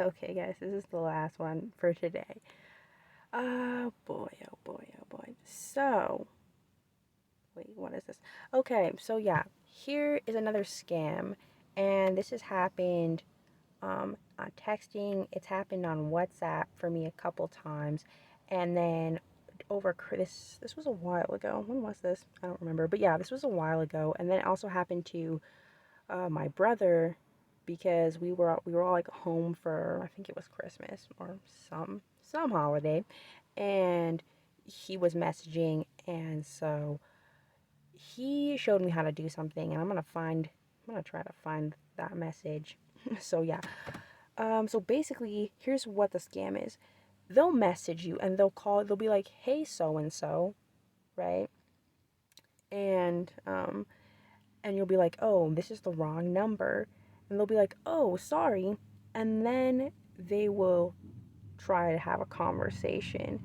Okay, guys, this is the last one for today. Oh boy, oh boy, oh boy. So, wait, what is this? Okay, so yeah, here is another scam, and this has happened on texting. It's happened on WhatsApp for me a couple times, and then over this was a while ago. When was this? I don't remember, but yeah, this was a while ago, and then it also happened to my brother because we were all like home for, I think it was Christmas or some holiday, and he was messaging, and so he showed me how to do something, and I'm gonna try to find that message. So yeah, so basically here's what the scam is. They'll message you and they'll be like, hey, so and so, right? And and you'll be like, oh, this is the wrong number. And they'll be like, oh, sorry. And then they will try to have a conversation.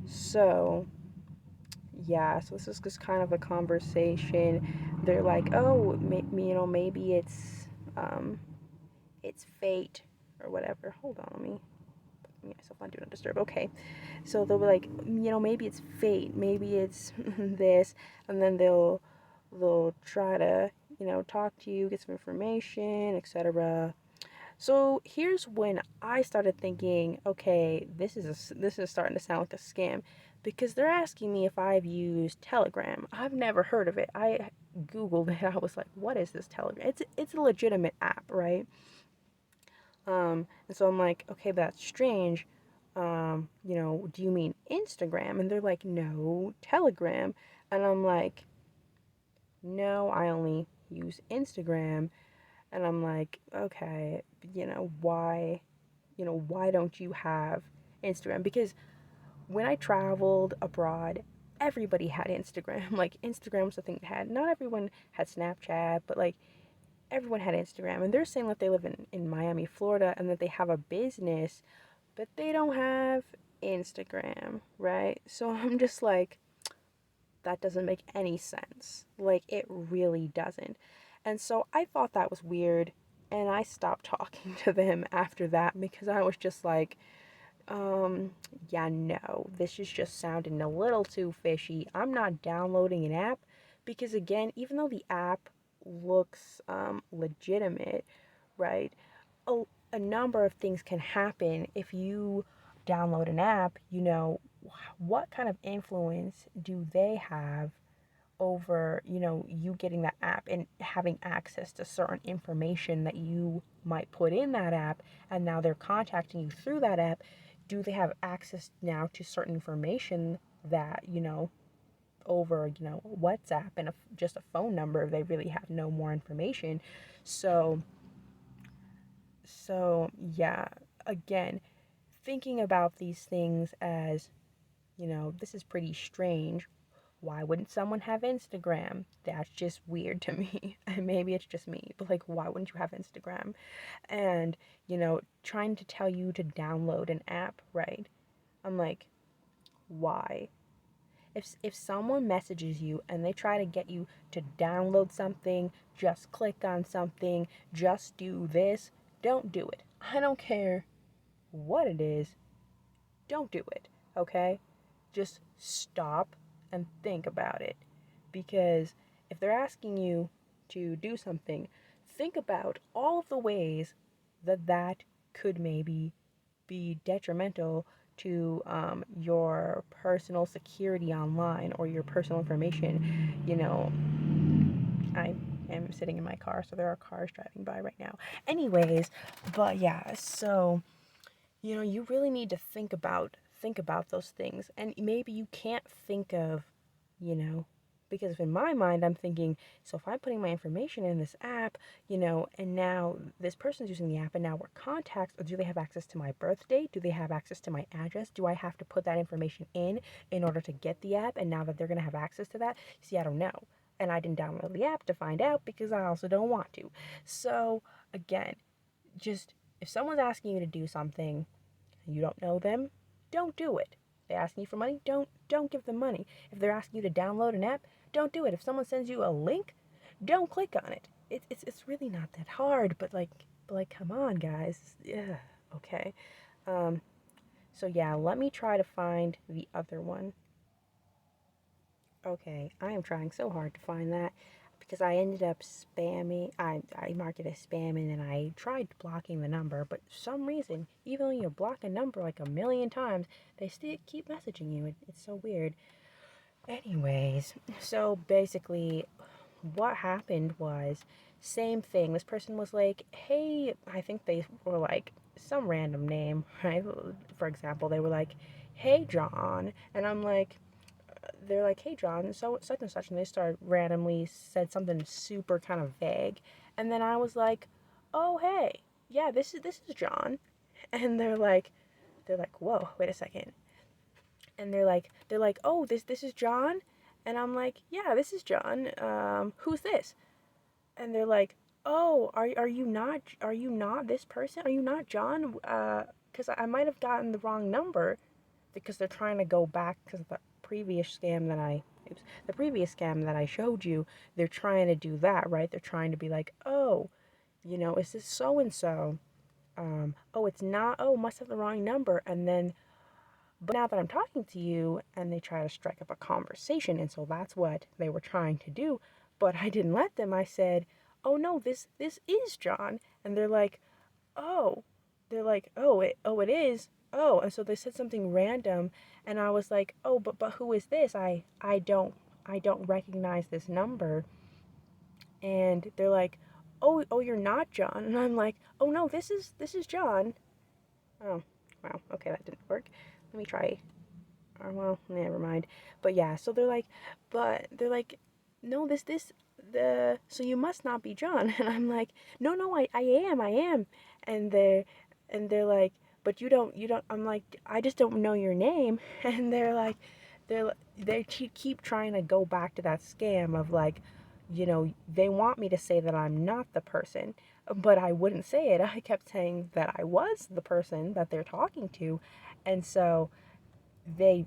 So, yeah, so this is just kind of a conversation. They're like, oh, maybe it's fate or whatever. Hold on, let me put myself on Do Not Disturb. Okay, so they'll be like, maybe it's fate, maybe it's this, and then they'll try to, talk to you, get some information, etc. So here's when I started thinking, okay, this is starting to sound like a scam, because they're asking me if I've used Telegram. I've never heard of it. I googled it. I was like, what is this Telegram? It's a legitimate app, right? And so I'm like, okay, that's strange. Do you mean Instagram? And they're like, no, Telegram. And I'm like, no, I only use Instagram. And I'm like, okay, why don't you have Instagram? Because when I traveled abroad, everybody had Instagram. Like, Instagram was the thing they had. Not everyone had Snapchat, but like everyone had Instagram. And they're saying that they live in Miami, Florida, and that they have a business, but they don't have Instagram, right? So I'm just like, that doesn't make any sense. Like, it really doesn't. And so I thought that was weird, and I stopped talking to them after that because I was just like, yeah, no, this is just sounding a little too fishy. I'm not downloading an app because, again, even though the app looks legitimate, right? A number of things can happen if you download an app. What kind of influence do they have over, you getting that app and having access to certain information that you might put in that app, and now they're contacting you through that app? Do they have access now to certain information that, over, WhatsApp and just a phone number? They really have no more information. So yeah, again, thinking about these things as, this is pretty strange. Why wouldn't someone have Instagram? That's just weird to me. And maybe it's just me, but like, why wouldn't you have Instagram? And, trying to tell you to download an app, right? I'm like, why? If someone messages you and they try to get you to download something, just click on something, just do this, don't do it. I don't care what it is, don't do it, okay? Just stop and think about it. Because if they're asking you to do something, think about all of the ways that could maybe be detrimental to your personal security online or your personal information. I am sitting in my car, so there are cars driving by right now. Anyways, but yeah, so you really need to think about those things. And maybe you can't think of, you know because in my mind I'm thinking, so if I'm putting my information in this app, and now this person's using the app, and now we're contacts, or do they have access to my birth date? Do they have access to my address? Do I have to put that information in order to get the app? And now that they're going to have access to that, see, I don't know. And I didn't download the app to find out because I also don't want to. So again, just, if someone's asking you to do something, you don't know them, don't do it. If they're asking you for money, don't give them money. If they're asking you to download an app, don't do it. If someone sends you a link, don't click on it. It's really not that hard, but like come on, guys. Yeah. Okay. Um, so yeah, let me try to find the other one. Okay, I am trying so hard to find that because I ended up spamming. I marked it as spam and then I tried blocking the number, but for some reason, even though you block a number like a million times, they still keep messaging you. It's so weird. Anyways, so basically, what happened was same thing. This person was like, "Hey," I think they were like some random name, right? For example, they were like, "Hey, John," and I'm like, they're like, "Hey, John, so such and such," and they start randomly said something super kind of vague, and then I was like, "Oh, hey, yeah, this is John," and they're like, "Whoa, wait a second," and they're like, "Oh, this is John," and I'm like, "Yeah, this is John. Who's this?" And they're like, "Oh, are you not this person? Are you not John? Because I might have gotten the wrong number." Because they're trying to go back because the previous scam that I showed you, they're trying to do that, right? They're trying to be like, "Oh, is this so and so? Oh, it's not. Oh, must have the wrong number." And then, but now that I'm talking to you, and they try to strike up a conversation, and so that's what they were trying to do. But I didn't let them. I said, "Oh no, this is John," and oh, it is. Oh, and so they said something random, and I was like, oh, but who is this? I don't recognize this number. And they're like, oh, you're not John. And I'm like, oh no, this is John. Oh, wow, okay, that didn't work. Let me try. Or well, never mind. But yeah, so they're like, no, this the so you must not be John. And I'm like, no, I am. And they're like, but you don't. I'm like, I just don't know your name. And they keep trying to go back to that scam of like, they want me to say that I'm not the person, but I wouldn't say it. I kept saying that I was the person that they're talking to, and so they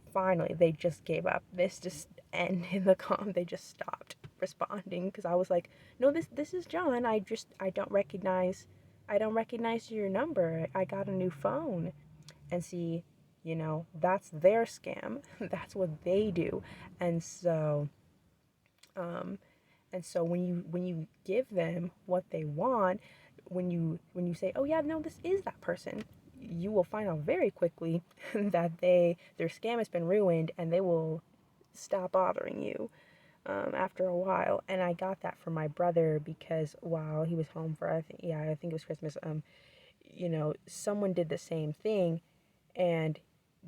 just gave up. This just ended the they just stopped responding because I was like, no, this is John. I don't recognize your number. I got a new phone. And see, that's their scam. That's what they do. And so um and so when you give them what they want, when you say, "Oh yeah, no, this is that person," you will find out very quickly that their scam has been ruined, and they will stop bothering you after a while. And I got that from my brother because while he was home for I think it was Christmas, someone did the same thing, and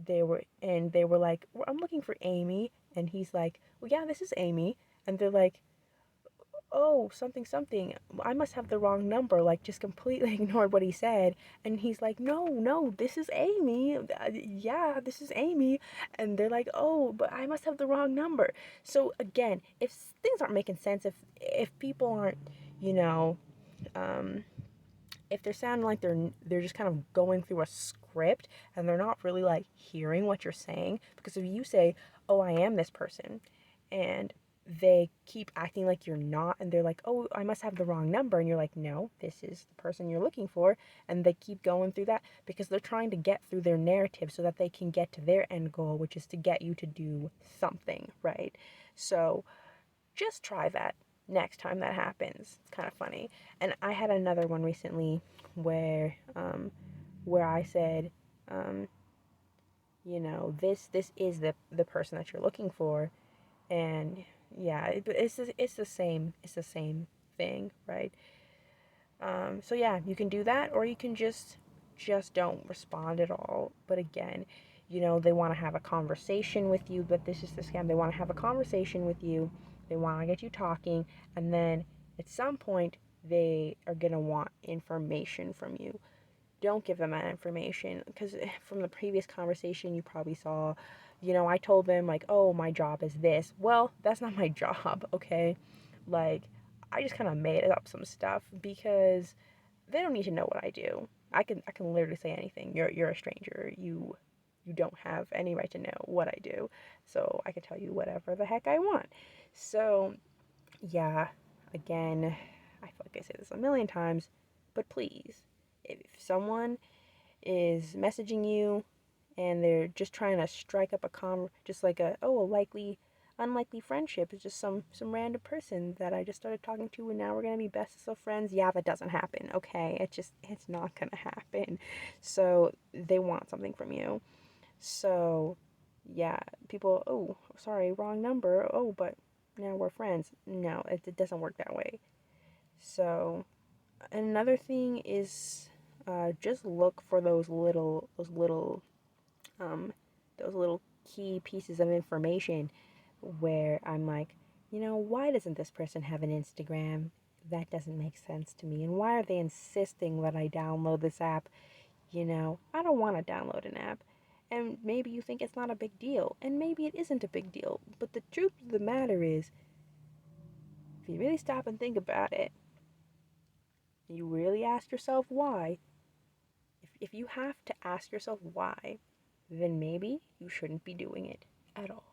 they were like, "Well, I'm looking for Amy," and he's like, "Well, yeah, this is Amy," and they're like, "Oh, something something, I must have the wrong number," like just completely ignored what he said. And he's like, "No, this is Amy. Yeah, this is Amy." And they're like, "Oh, but I must have the wrong number." So again, if things aren't making sense, if people aren't, you know, um, if they're sounding like they're just kind of going through a script and they're not really like hearing what you're saying, because if you say, "Oh, I am this person," and they keep acting like you're not, and they're like, "Oh, I must have the wrong number," and you're like, "No, this is the person you're looking for," and they keep going through that because they're trying to get through their narrative so that they can get to their end goal, which is to get you to do something, right? So just try that next time that happens. It's kind of funny. And I had another one recently where I said, um, this is the person that you're looking for, and yeah, it's the same thing, right? So yeah, you can do that, or you can just don't respond at all. But again, they want to have a conversation with you, but this is the scam. They want to have a conversation with you. They want to get you talking, and then at some point they are going to want information from you. Don't give them that information, because from the previous conversation you probably saw, I told them like, "Oh, my job is this." Well, that's not my job, okay? Like, I just kind of made up some stuff because they don't need to know what I do. I can literally say anything. You're a stranger. You don't have any right to know what I do. So I can tell you whatever the heck I want. So, yeah, again, I feel like I say this a million times, but please, if someone is messaging you and they're just trying to strike up just like a likely unlikely friendship. It's just some random person that I just started talking to and now we're gonna be bestest of friends. Yeah, that doesn't happen. Okay, it's not gonna happen. So they want something from you. So yeah, people, oh, sorry, wrong number. Oh, but now we're friends. No, it doesn't work that way. So another thing is just look for um, those little key pieces of information where I'm like, why doesn't this person have an Instagram? That doesn't make sense to me. And why are they insisting that I download this app? I don't want to download an app. And maybe you think it's not a big deal, and maybe it isn't a big deal. But the truth of the matter is, if you really stop and think about it, you really ask yourself why, if you have to ask yourself why, then maybe you shouldn't be doing it at all.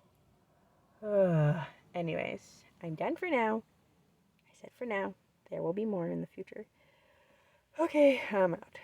Anyways, I'm done for now. I said for now. There will be more in the future. Okay, I'm out.